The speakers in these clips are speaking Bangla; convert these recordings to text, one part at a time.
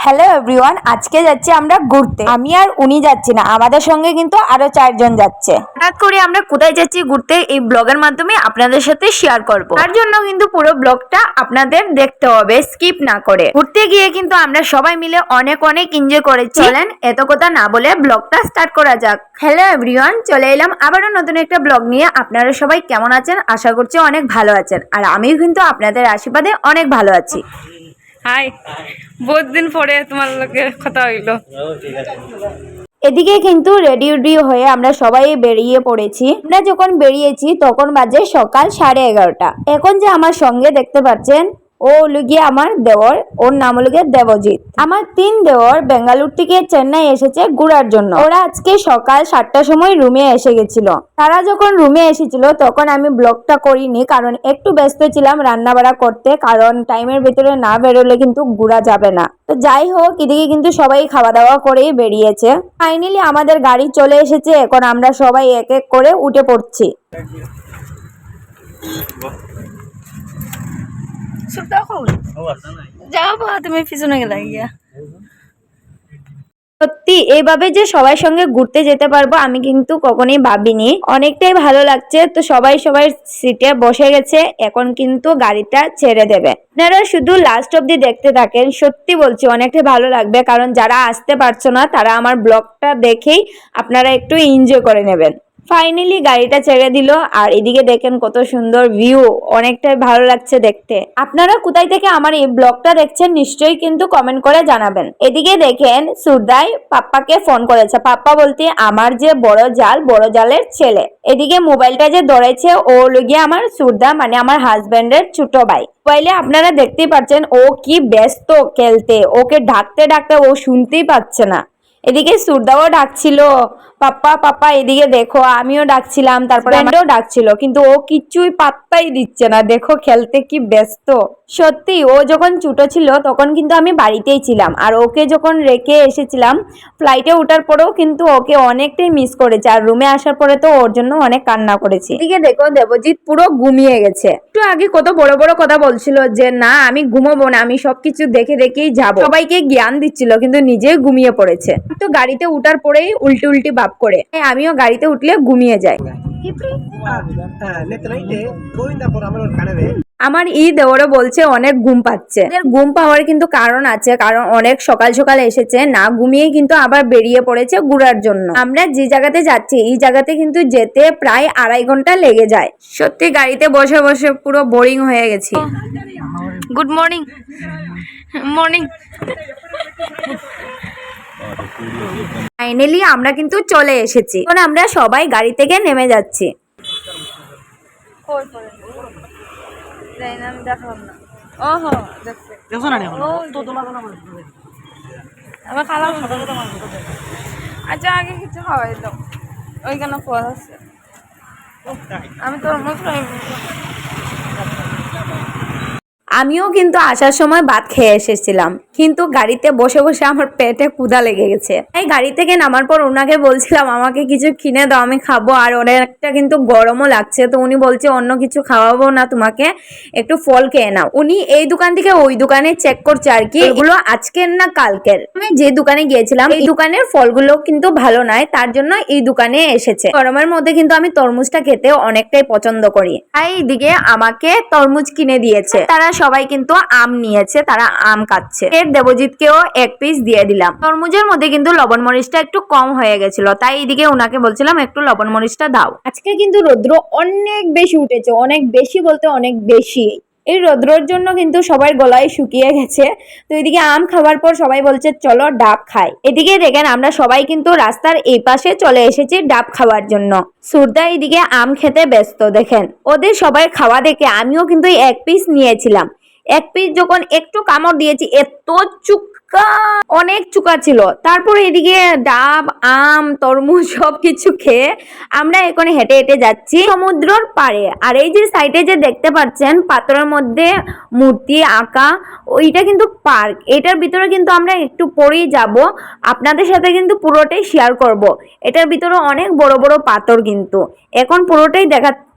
হ্যালো এভরিওয়ান, আজকে যাচ্ছি আমরা ঘুরতে। আমি আর উনি যাচ্ছি না, আমাদের সঙ্গে কিন্তু আরো 4 জন যাচ্ছে। হঠাৎ করে আমরা কোথায় যাচ্ছি ঘুরতে এই ব্লগের মাধ্যমে আপনাদের সাথে শেয়ার করব। তার জন্য কিন্তু পুরো ব্লগটা আপনাদের দেখতে হবে, স্কিপ না করে। ঘুরতে গিয়ে কিন্তু আমরা সবাই মিলে অনেক অনেক এনজয় করেছি। চলেন এত কথা না বলে ব্লগটা স্টার্ট করা যাক। হ্যালো এভরিওয়ান, চলে এলাম আবারও নতুন একটা ব্লগ নিয়ে। আপনারা সবাই কেমন আছেন? আশা করছি অনেক ভালো আছেন, আর আমিও কিন্তু আপনাদের আশীর্বাদে অনেক ভালো আছি। হাই, বহুত দিন পরে তোমার লগে কথা হইল। এদিকে কিন্তু রেডি হয়ে আমরা সবাই বেরিয়ে পড়েছি। আমরা যখন বেরিয়েছি তখন বাজে সকাল 11:30। এখন যে আমার সঙ্গে দেখতে পাচ্ছেন ও হলো গিয়ে আমার দেওর, ওর নাম হলো গিয়ে দেবজিৎ। আমার 3 দেওর বেঙ্গালুরু থেকে চেন্নাই এসেছে ঘোরার জন্য। ওরা আজকে সকাল 7টার সময় রুমে এসে গেছিল। তারা যখন রুমে এসেছিল তখন আমি ব্লগটা করিনি, কারণ একটু ব্যস্ত ছিলাম রান্না বাড়া করতে, কারণ টাইমের ভিতরে না বেরোলে কিন্তু ঘোরা যাবে না। তো যাই হোক, এদিকে কিন্তু সবাই খাওয়া দাওয়া করেই বেরিয়েছে। ফাইনালি আমাদের গাড়ি চলে এসেছে। এখন আমরা সবাই এক এক করে উঠে পড়ছি। যাবো, তুমি পিছনে গেলে গিয়া। সত্যি এইভাবে যে সবার সঙ্গে ঘুরতে যেতে পারবো আমি কিন্তু কখনোই ভাবিনি। অনেকটাই ভালো লাগছে। তো সবাই সবাই সিটে বসে গেছে, এখন কিন্তু গাড়িটা ছেড়ে দেবে। আপনারা শুধু লাস্ট অব্দি দেখতে থাকেন, সত্যি বলছি অনেকটাই ভালো লাগবে, কারণ যারা আসতে পারছো না তারা আমার ব্লগটা দেখেই আপনারা একটু এনজয় করে নেবেন। ফাইনালি গাড়িটা ছেড়ে দিল, আর এদিকে দেখেন কত সুন্দর ভিউ, অনেকটাই ভালো লাগছে দেখতে। আপনারা কোথায় থেকে আমার এই ব্লগটা দেখছেন নিশ্চয়ই কিন্তু কমেন্ট করে জানাবেন। এদিকে দেখেন সুরদাই পাপ্পাকে ফোন করেছে। পাপ্পা বলতে আমার যে বড় জালের ছেলে। এদিকে মোবাইলটা যে ধরেছে ও লগিয়ে আমার সুরদা, মানে আমার হাজবেন্ডের ছোট ভাই। মোবাইলে আপনারা দেখতেই পাচ্ছেন ও কি ব্যস্ত খেলতে, ওকে ডাকতে ডাকতে ও শুনতেই পাচ্ছে না। এদিকে সুরদাও ডাকছিল পাপ্পা পাপ্পা, এদিকে দেখো আমিও ডাকছিলাম, তারপরে আমারও ডাকছিল, কিন্তু ও কিছুই পাত্তাই দিচ্ছে না। দেখো খেলতে কি ব্যস্ত। সত্যি ও যখন ছোট ছিল তখন কিন্তু আমি বাড়িতেই ছিলাম, আর ওকে যখন রেখে এসেছিলাম ফ্লাইটে ওঠার পরেও কিন্তু ওকে অনেকটাই মিস করেছে, আর রুমে আসার পরে তো ওর জন্য অনেক কান্না করেছি। এদিকে দেখো দেবজিৎ পুরো ঘুমিয়ে গেছে। একটু আগে কত বড় বড় কথা বলছিল যে না আমি ঘুমোবো না, আমি সবকিছু দেখে দেখেই যাবো, সবাইকে জ্ঞান দিচ্ছিল, কিন্তু নিজে ঘুমিয়ে পড়েছে। তো গাড়িতে উঠার পরেই উল্টি ভাব করে, আমিও গাড়িতে উঠলে ঘুমিয়ে যাই। আমার এই দেওয়ারও বলছে অনেক ঘুম পাচ্ছে। ঘুম পাওয়ার কিন্তু কারণ আছে, কারণ অনেক সকাল সকাল এসেছে, না ঘুমিয়ে কিন্তু আবার বেরিয়ে পড়েছে ঘোরার জন্য। আমরা যে জায়গাতে যাচ্ছি এই জায়গাতে কিন্তু যেতে প্রায় 2.5 ঘন্টা লেগে যায়। সত্যি গাড়িতে বসে বসে পুরো বোরিং হয়ে গেছি। Good morning. মর্নিং। ফাইনালি আমরা কিন্তু চলে এসেছি। এখন আমরা সবাই গাড়ি থেকে নেমে যাচ্ছি। আমি দেখলাম না। ওহো, দেখছো না? আমার খালাম। আচ্ছা আগে কিছু খাওয়াই দাও, ওইখানে ফল আছে। আমি তোর মুখ আমিও কিন্তু আসার সময় ভাত খেয়ে এসেছিলাম, কিন্তু গাড়িতে বসে বসে আমার পেটে ক্ষুধা লেগে গেছে। এই গাড়ি থেকে নামার পর ওনাকে বলছিলাম আমাকে কিছু কিনে দাও, আমি খাবো, আর অনেকটা কিন্তু গরমও লাগছে। তো উনি বলছে অন্য কিছু খাওয়াবো না তোমাকে, একটু ফল খেয়ে নাও। উনি এই দোকান থেকে ওই দোকানে চেক করছে আর কি এগুলো আজকের না কালকের। আমি যে দোকানে গিয়েছিলাম এই দোকানের ফলগুলো কিন্তু ভালো নয়, তার জন্য এই দোকানে এসেছে। গরমের মধ্যে কিন্তু আমি তরমুজটা খেতে অনেকটাই পছন্দ করি। তাই এইদিকে আমাকে তরমুজ কিনে দিয়েছে। তারা সবাই কিন্তু আম নিয়েছে, তারা আম খাচ্ছে। এর দেবজিৎকেও 1 পিস দিয়ে দিলাম। তরমুজের মধ্যে কিন্তু লবণ মরিচটা একটু কম হয়ে গেছিল, তাই এইদিকে ওনাকে বলছিলাম একটু লবণ মরিচটা দাও। আজকে কিন্তু রৌদ্র অনেক বেশি উঠেছে, অনেক বেশি বলতে অনেক বেশি। এই রৌদ্রের জন্য কিন্তু সবার গলায় শুকিয়ে গেছে। তো এদিকে আম খাওয়ার পর সবাই বলছে চলো ডাব খাই। এদিকে দেখেন আমরা সবাই কিন্তু রাস্তার এই পাশে চলে এসেছি ডাব খাওয়ার জন্য। সুরদা এদিকে আম খেতে ব্যস্ত। দেখেন ওদের সবাই খাওয়া দেখে আমিও কিন্তু 1 পিস নিয়েছিলাম। 1 পিস যখন একটু কামড় দিয়েছি এত চুকা, অনেক চুকা ছিল। তারপর এদিকে ডাব আম তরমুজ সবকিছু খেয়ে আমরা এখন হেঁটে হেঁটে যাচ্ছি সমুদ্রের পাড়ে। আর এই যে সাইডে যে দেখতে পাচ্ছেন পাথরের মধ্যে মূর্তি আঁকা, ওইটা কিন্তু পার্ক। এটার ভিতরে কিন্তু আমরা একটু পরেই যাব, আপনাদের সাথে কিন্তু পুরোটাই শেয়ার করব। এটার ভিতরে অনেক বড় বড় পাথর, কিন্তু এখন পুরোটাই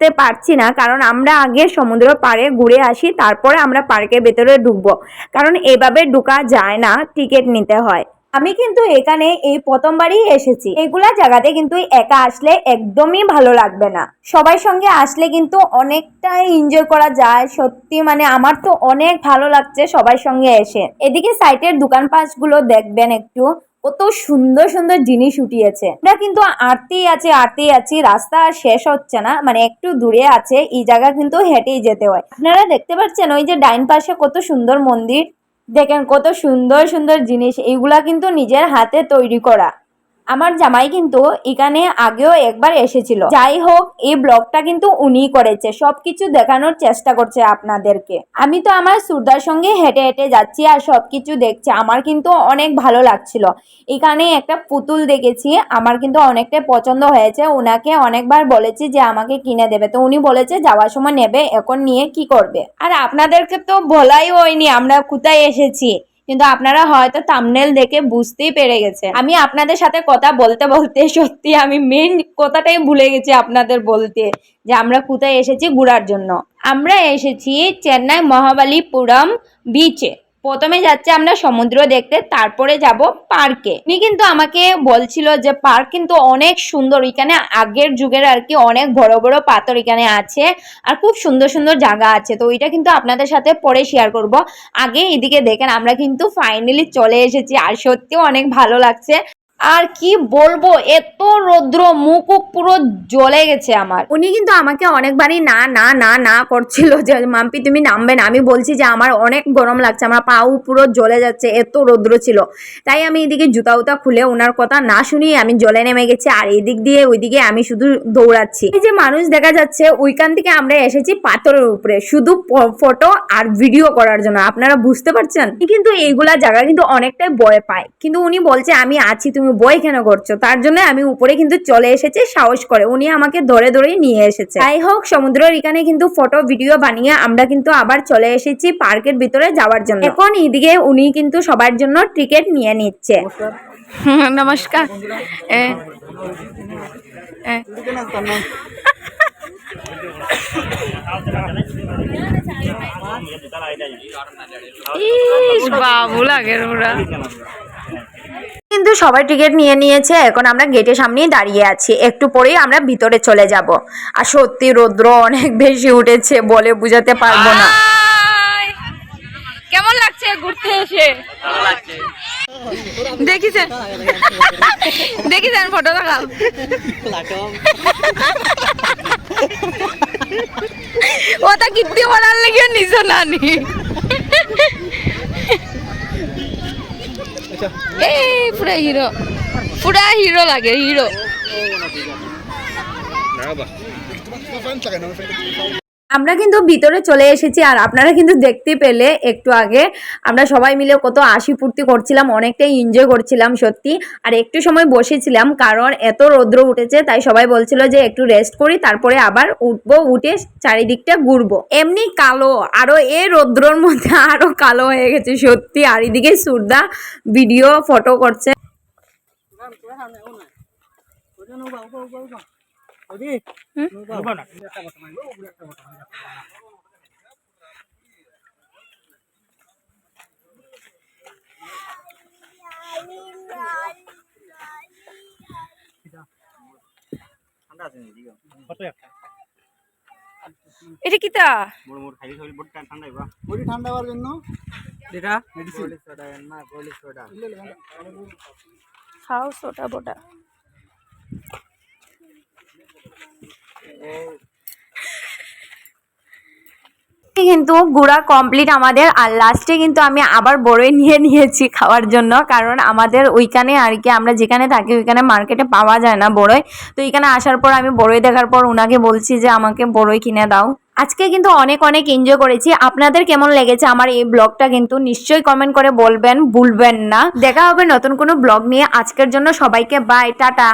আসতে পারছি না, কারণ আমরা আগে সমুদ্র পাড়ে ঘুরে আসি, তারপরে আমরা পার্কের ভেতরে ঢুকবো, কারণ এভাবে ঢোকা যায় না, টিকিট নিতে হয়। আমি কিন্তু এখানে এই প্রথমবারই এসেছি। এগুলা জায়গাতে কিন্তু একা আসলে একদমই ভালো লাগবে না, সবাই সঙ্গে আসলে কিন্তু অনেকটাই এনজয় করা যায়। সত্যি মানে আমার তো অনেক ভালো লাগছে সবার সঙ্গে এসে। এদিকে সাইটের দোকানপাটগুলো দেখবেন একটু, কত সুন্দর সুন্দর জিনিস উঠিয়েছে। আমরা কিন্তু আরতেই আছি, রাস্তা আর শেষ হচ্ছে না, মানে একটু দূরে আছে, এই জায়গা কিন্তু হেঁটেই যেতে হয়। আপনারা দেখতে পাচ্ছেন ওই যে ডাইন পাশে কত সুন্দর মন্দির, দেখেন কত সুন্দর সুন্দর জিনিস, এইগুলা কিন্তু নিজের হাতে তৈরি করা। আমার জামাই কিন্তু এখানে আগেও একবার এসেছিল। যাই হোক, এই ব্লগটা কিন্তু উনি করেছে, সবকিছু দেখানোর চেষ্টা করছে আপনাদেরকে। আমি তো আমার সুরদার সঙ্গে হেঁটে হেঁটে যাচ্ছি আর সবকিছু দেখছি, আমার কিন্তু অনেক ভালো লাগছিল। এখানে একটা পুতুল দেখেছি, আমার কিন্তু অনেকটা পছন্দ হয়েছে। ওনাকে অনেকবার বলেছি যে আমাকে কিনে দেবে, তো উনি বলেছে যাওয়ার সময় নেবে, এখন নিয়ে কি করবে। আর আপনাদেরকে তো বলাই হয়নি আমরা কোথায় এসেছি, কিন্তু আপনারা হয়তো থাম্বনেল দেখে বুঝতেই পেরে গেছে। আমি আপনাদের সাথে কথা বলতে বলতে সত্যি আমি মেইন কথাটাই ভুলে গেছি আপনাদের বলতে, যে আমরা কোথায় এসেছি ঘোরার জন্য। আমরা এসেছি চেন্নাই মহাবালিপুরম বিচে। প্রথমে যাচ্ছে আমরা সমুদ্র দেখতে, তারপরে যাব পার্কে। উনি কিন্তু আমাকে বলছিল যে পার্ক কিন্তু অনেক সুন্দর, এখানে আগের যুগের আর কি অনেক বড় বড় পাথর এখানে আছে, আর খুব সুন্দর সুন্দর জায়গা আছে। তো ওইটা কিন্তু আপনাদের সাথে পরে শেয়ার করব। আগে এদিকে দেখেন আমরা কিন্তু ফাইনালি চলে এসেছি, আর সত্যিও অনেক ভালো লাগছে। আর কি বলবো, এত রৌদ্র, মুখ পুরো জ্বলে গেছে আমার। উনি কিন্তু আমাকে অনেকবারই না না না না করছিল যে মাম্পি তুমি নামবে না। আমি বলছি যে আমার অনেক গরম লাগছে, আমার পাও পুরো জ্বলে যাচ্ছে, এত রৌদ্র ছিল। তাই আমি এদিকে জুতা উতা খুলে ওনার কথা না শুনিয়ে আমি জলে নেমে গেছি, আর এদিক দিয়ে ওইদিকে আমি শুধু দৌড়াচ্ছি। এই যে মানুষ দেখা যাচ্ছে, ওইখান থেকে আমরা এসেছি পাথরের উপরে শুধু ফটো আর ভিডিও করার জন্য, আপনারা বুঝতে পারছেন। কিন্তু এইগুলা জায়গা কিন্তু অনেকটাই ভয় পায়, কিন্তু উনি বলছে আমি আছি, তুমি ভয় কেন করছো। তার জন্য আমি উপরে কিন্তু চলে এসেছি সাহস করে, উনি আমাকে ধরে ধরে নিয়ে এসেছে। যাই হোক, সমুদ্রের এখানে কিন্তু ফটো ভিডিও বানিয়ে আমরা কিন্তু আবার চলে এসেছি পার্কের ভিতরে যাওয়ার জন্য। এখন এইদিকে উনি কিন্তু সবার জন্য টিকিট নিয়ে নিচ্ছে। নমস্কার। বাবু লাগে ওরা কিন্তু সবাই টিকিট নিয়ে নিয়েছে, এখন আমরা গেটের সামনেই দাঁড়িয়ে আছি, একটু পরেই আমরা ভিতরে চলে যাব। আর সত্যি রৌদ্র অনেক বেশি উঠেছে, বলে বুঝাতে পারবো না। কেমন লাগছে ঘুরতে এসে? দেখিছেন দেখিছেন ফটো দেখাও। ওটা কিত্তি বলার লাগে নিজ নানি এই পুরা হিরো লাগে, হিরো। আমরা কিন্তু ভিতরে চলে এসেছি, আর আপনারা কিন্তু দেখতে পেলে একটু আগে আমরা সবাই মিলে কত হাসি ফুর্তি করছিলাম, অনেকটাই এনজয় করছিলাম সত্যি। আর একটু সময় বসেছিলাম, কারণ এত রৌদ্র উঠেছে, তাই সবাই বলছিল যে একটু রেস্ট করি, তারপরে আবার উঠবো, উঠে চারিদিকটা ঘুরবো। এমনি কালো, আরো এই রৌদ্রর মধ্যে আরো কালো হয়ে গেছে সত্যি। আর এদিকে সুরদা ভিডিও ফটো করছে। এটা কিতা ঠান্ডা হওয়ার জন্য খাও সোটা বোটা। কিন্তু ঘোরা কমপ্লিট আমাদের, আর লাস্টে কিন্তু আমি আবার বড়ই নিয়ে নিয়েছি খাওয়ার জন্য, কারণ আমাদের ওইখানে আর কি আমরা যেখানে থাকি ওইখানে মার্কেটে পাওয়া যায় না বড়ই। তো এখানে আসার পর আমি বড়ই দেখার পর ওনাকে বলছি যে আমাকে বড়ই কিনে দাও। আজকে কিন্তু অনেক অনেক এনজয় করেছি। আপনাদের কেমন লেগেছে আমার এই ব্লগটা কিন্তু নিশ্চয়ই কমেন্ট করে বলবেন, ভুলবেন না। দেখা হবে নতুন কোনো ব্লগ নিয়ে। আজকের জন্য সবাইকে বাই, টাটা।